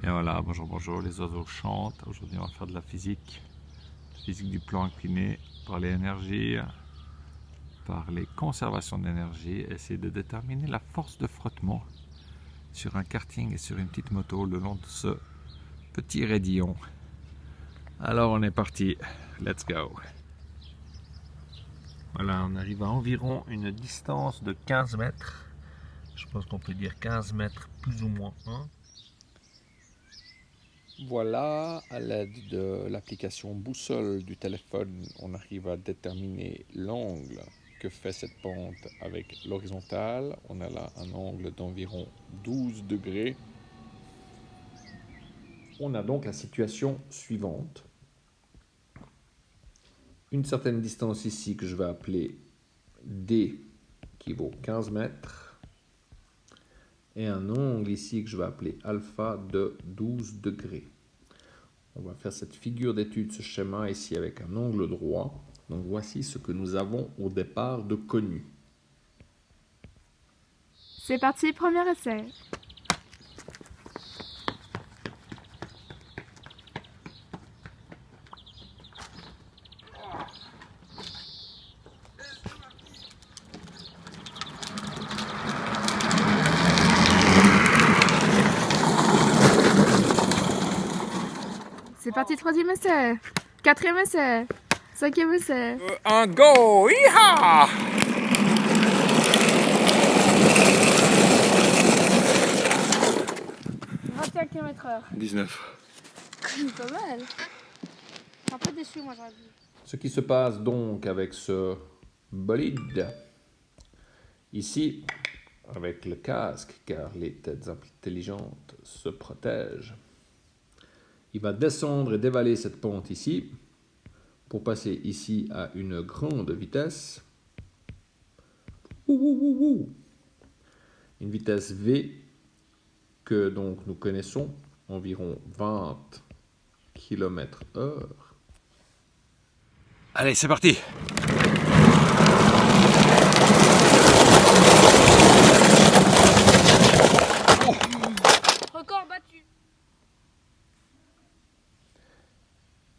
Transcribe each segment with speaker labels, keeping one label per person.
Speaker 1: Et voilà, bonjour, bonjour, les oiseaux chantent. Aujourd'hui, on va faire de la physique du plan incliné par les énergies, par les conservations d'énergie, essayer de déterminer la force de frottement sur un karting et sur une petite moto le long de ce petit raidillon. Alors, on est parti, let's go. Voilà, on arrive à environ une distance de 15 mètres. Je pense qu'on peut dire 15 mètres plus ou moins 1. Voilà, à l'aide de l'application boussole du téléphone, on arrive à déterminer l'angle que fait cette pente avec l'horizontale. On a là un angle d'environ 12 degrés. On a donc la situation suivante. Une certaine distance ici que je vais appeler D qui vaut 15 mètres. Et un angle ici que je vais appeler alpha de 12 degrés. On va faire cette figure d'étude, ce schéma ici avec un angle droit. Donc voici ce que nous avons au départ de connu.
Speaker 2: C'est parti, premier essai. C'est parti, troisième essai. Quatrième essai. Cinquième essai.
Speaker 1: Un go! Yeehaw!
Speaker 2: 21 km/h.
Speaker 1: 19.
Speaker 2: Pas mal. Je suis un peu déçu, moi, j'aurais dit.
Speaker 1: Ce qui se passe donc avec ce bolide, ici, avec le casque, car les têtes intelligentes se protègent, il va descendre et dévaler cette pente ici, pour passer ici à une grande vitesse. Une vitesse V que donc nous connaissons, environ 20 km/h. Allez, c'est parti!
Speaker 2: Record battu.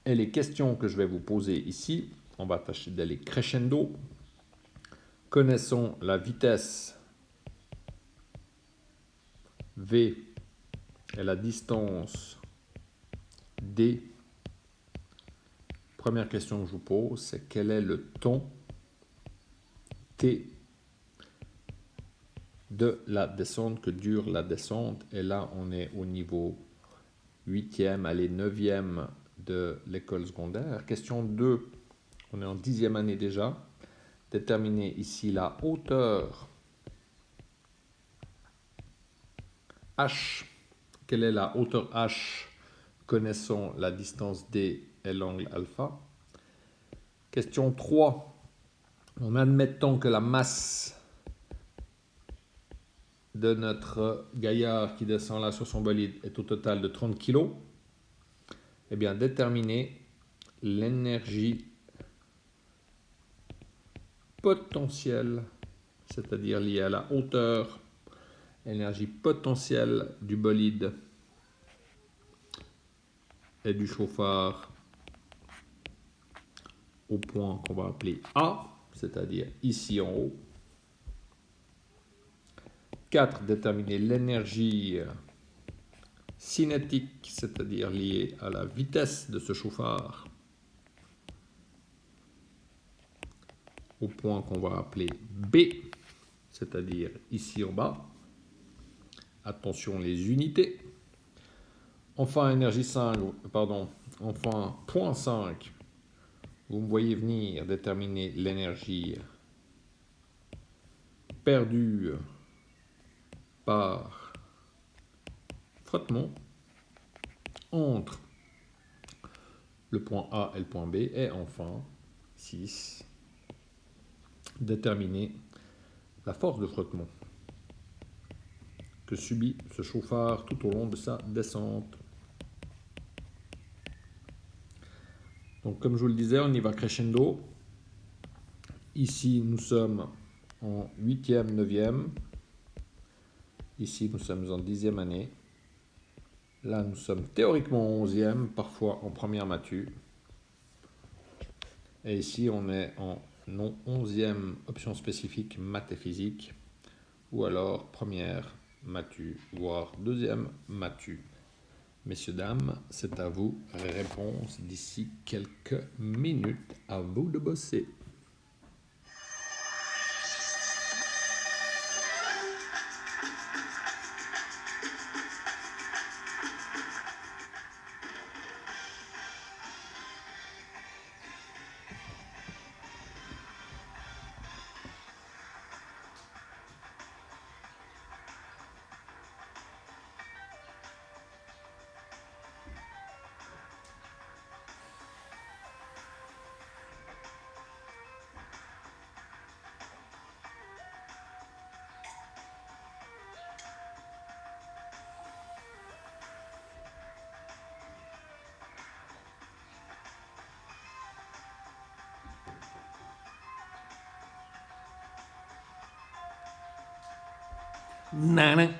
Speaker 1: Et les questions que je vais vous poser ici, on va tâcher d'aller crescendo. Connaissons la vitesse V et la distance D. Première question que je vous pose, c'est quel est le temps T de la descente, que dure la descente. Et là, on est au niveau 8e, allez 9e de l'école secondaire. Question 2, on est en 10e année déjà. Déterminer ici la hauteur H. Quelle est la hauteur H? Connaissons la distance D et l'angle alpha. Question 3. En admettant que la masse de notre gaillard qui descend là sur son bolide est au total de 30 kg, eh bien déterminer l'énergie potentielle, c'est-à-dire liée à la hauteur, l'énergie potentielle du bolide et du chauffard au point qu'on va appeler A, c'est-à-dire ici en haut. 4. Déterminer l'énergie cinétique, c'est-à-dire liée à la vitesse de ce chauffard au point qu'on va appeler B, c'est-à-dire ici en bas. Attention les unités. Enfin, énergie 5, enfin, point 5. Vous me voyez venir déterminer l'énergie perdue par frottement entre le point A et le point B. Et enfin, 6. Déterminer la force de frottement que subit ce chauffard tout au long de sa descente. Donc comme je vous le disais, on y va crescendo. Ici, nous sommes en 8e, 9e. Ici, nous sommes en 10e année. Là, nous sommes théoriquement en 11e, parfois en première matu. Et ici, on est en non 11e option spécifique maths et physique, ou alors première matu, voire deuxième matu. Messieurs, dames, c'est à vous. Réponse d'ici quelques minutes. À vous de bosser. Nana.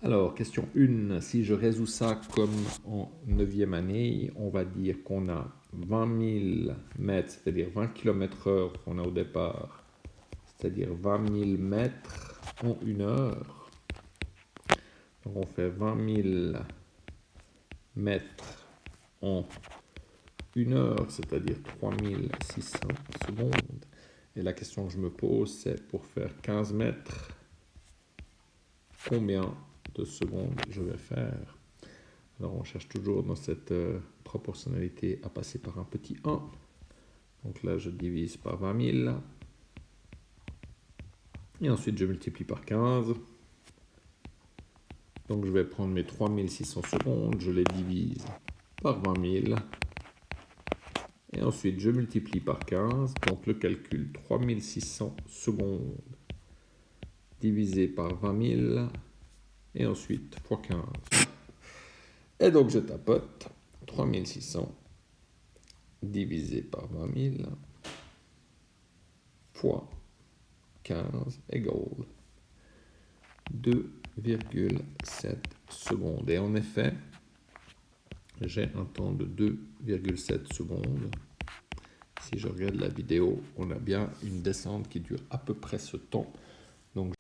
Speaker 1: Alors, question 1. Si je résous ça comme en 9e année, on va dire qu'on a 20 000 mètres, c'est-à-dire 20 km/h qu'on a au départ, c'est-à-dire 20 000 mètres en 1 heure. Donc, on fait 20 000 mètres en 1 heure, c'est-à-dire 3600 secondes. Et la question que je me pose, c'est pour faire 15 mètres, combien de secondes je vais faire? Alors on cherche toujours dans cette proportionnalité à passer par un petit 1. Donc là je divise par 20 000. Et ensuite je multiplie par 15. Donc je vais prendre mes 3600 secondes, je les divise par 20 000. Et ensuite je multiplie par 15. Donc le calcul 3600 secondes divisé par 20 000. Et ensuite fois 15. Et donc je tapote 3600 divisé par 20 000 fois 15 égale 2,7 secondes. Et en effet, j'ai un temps de 2,7 secondes. Si je regarde la vidéo, on a bien une descente qui dure à peu près ce temps. Donc,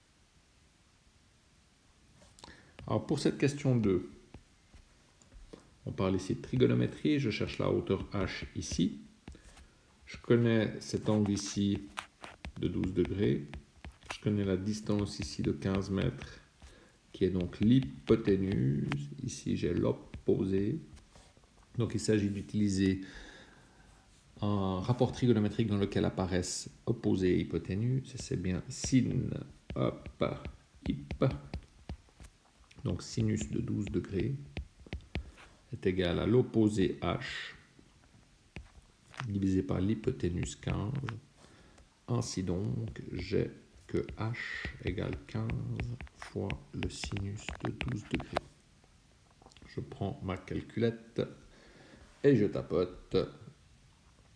Speaker 1: alors pour cette question 2, on parle ici de trigonométrie. Je cherche la hauteur h ici. Je connais cet angle ici de 12 degrés. Je connais la distance ici de 15 mètres, qui est donc l'hypoténuse. Ici, j'ai l'opposé. Donc, il s'agit d'utiliser un rapport trigonométrique dans lequel apparaissent opposé et hypoténuse. C'est bien sin, hop, hyp. Donc, sinus de 12 degrés est égal à l'opposé h divisé par l'hypoténuse 15. Ainsi donc, j'ai que h égale 15 fois le sinus de 12 degrés. Je prends ma calculette et je tapote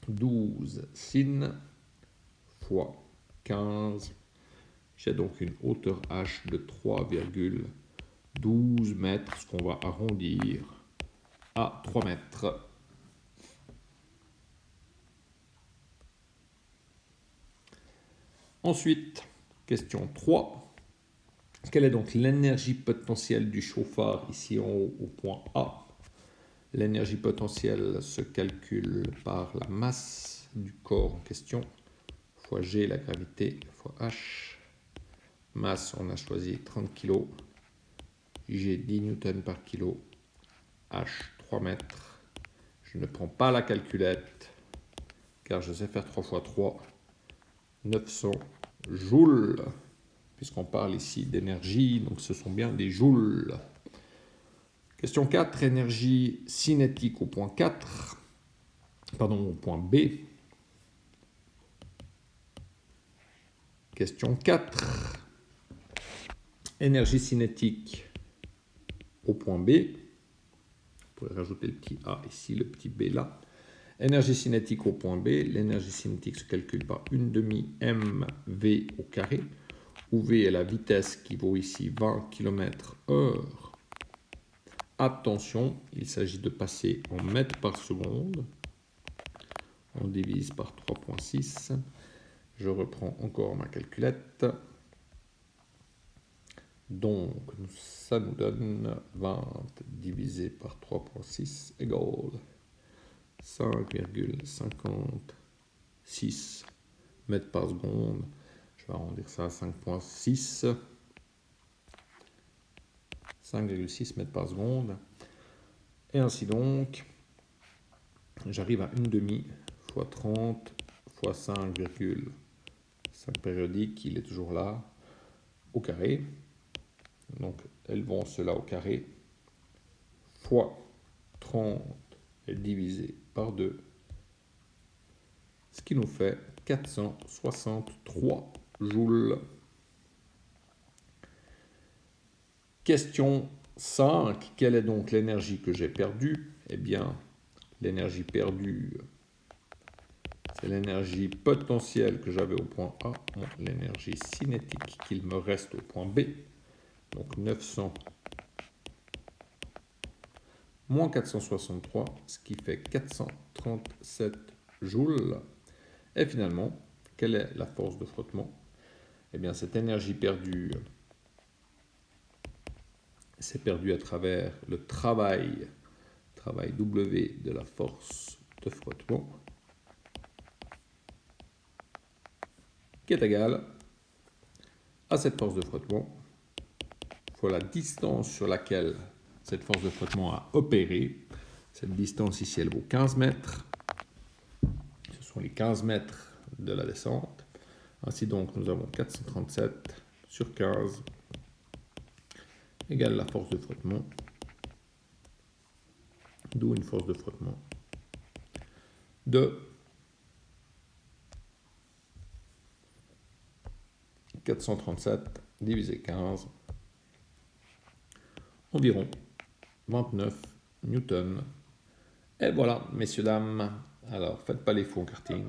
Speaker 1: 12 sin fois 15. J'ai donc une hauteur h de 3,12 mètres, ce qu'on va arrondir à 3 mètres. Ensuite, question 3. Quelle est donc l'énergie potentielle du chauffard ici en haut au point A? L'énergie potentielle se calcule par la masse du corps en question, fois G, la gravité, fois H. Masse, on a choisi 30 kg. G, 10 newtons par kilo. H, 3 mètres. Je ne prends pas la calculette, car je sais faire 3 fois 3. 900 joules, puisqu'on parle ici d'énergie, donc ce sont bien des joules. Question 4, énergie cinétique au point 4, pardon, au point B. Question 4, énergie cinétique au point B. Vous pourrez rajouter le petit A ici, le petit B là. Énergie cinétique au point B, l'énergie cinétique se calcule par 1/2 mv au carré, où V est la vitesse qui vaut ici 20 km/h. Attention, il s'agit de passer en mètres par seconde. On divise par 3,6. Je reprends encore ma calculette. Donc, ça nous donne 20 divisé par 3,6 égale 5,56 mètres par seconde. Je vais arrondir ça à 5,6. 5,6 mètres par seconde. Et ainsi donc, j'arrive à 1/2 fois 30 fois 5,5 périodique, il est toujours là, au carré. Donc, élevons cela au carré, fois 30 est divisé par 2, ce qui nous fait 463 joules. Question 5. Quelle est donc l'énergie que j'ai perdue? Eh bien, l'énergie perdue, c'est l'énergie potentielle que j'avais au point A, l'énergie cinétique qu'il me reste au point B. Donc 900 moins 463, ce qui fait 437 joules. Et finalement, quelle est la force de frottement? Eh bien, cette énergie perdue, c'est perdu à travers le travail W de la force de frottement, qui est égal à cette force de frottement fois la distance sur laquelle cette force de frottement a opéré. Cette distance ici, elle vaut 15 mètres. Ce sont les 15 mètres de la descente. Ainsi donc, nous avons 437 sur 15 égale la force de frottement, d'où une force de frottement de 437 divisé 15, environ 29 newtons. Et voilà, messieurs, dames, alors faites pas les fous en karting.